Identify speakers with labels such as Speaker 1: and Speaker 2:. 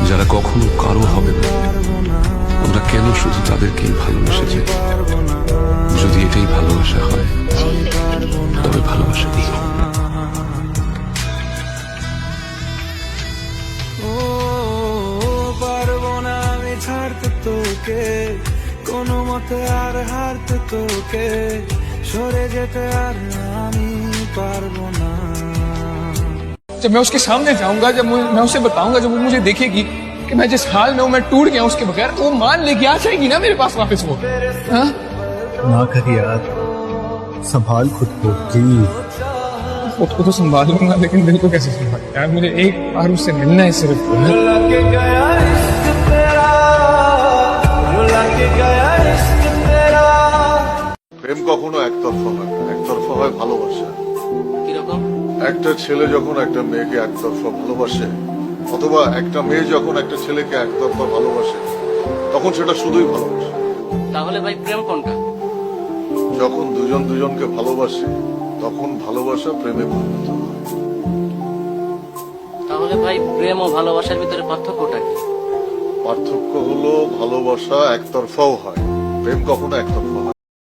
Speaker 1: যারা কখনো কারো হবে না, আমরা কেন শুধু তাদেরকেই ভালোবেসে যাই? যদি এটাই ভালোবাসা হয়, তবে ভালোবাসা দিই।
Speaker 2: পারবো না আমি ছাড়তে তোকে, কোনো মতে আর হারতে তোকে, সরে যেতে আর আমি পারবো না।
Speaker 3: जब मैं उसके सामने जाऊंगा, जब मैं उसे बताऊंगा, जब वो मुझे देखेगी कि मैं जिस हाल में हूं, मैं टूट गया उसके बगैर, तो वो मान लेगी, आ जाएगी ना मेरे पास वापस वो। हाँ?
Speaker 4: ना कर यार, संभाल खुद को प्लीज।
Speaker 3: खुद को तो संभाल लूंगा, लेकिन दिल को कैसे संभाल? यार मुझे एक बार उससे मिलना है सिर्फ।
Speaker 2: रुला के गया इश्क तेरा, रुला के गया इश्क तेरा।
Speaker 5: প্রেম কখনো একতরফা হয় না, একতরফা হয় ভালোবাসা।
Speaker 6: কিরকম?
Speaker 5: একটা ছেলে যখন একটা মেয়েকে একতরফা ভালোবাসে, অথবা একটা মেয়ে যখন একটা ছেলেকে একতরফা ভালোবাসে, তখন সেটা শুধুই ভালোবাসে।
Speaker 6: তাহলে ভাই প্রেম কোনটা?
Speaker 5: যখন দুজন দুজনকে ভালোবাসে, তখন ভালোবাসা প্রেমে পরিণত হয়।
Speaker 6: তাহলে ভাই প্রেম ও ভালোবাসার ভিতরে পার্থক্যটা কি?
Speaker 5: পার্থক্য হলো ভালোবাসা একতরফাও হয়, প্রেম কখনো একতরফা হয় না।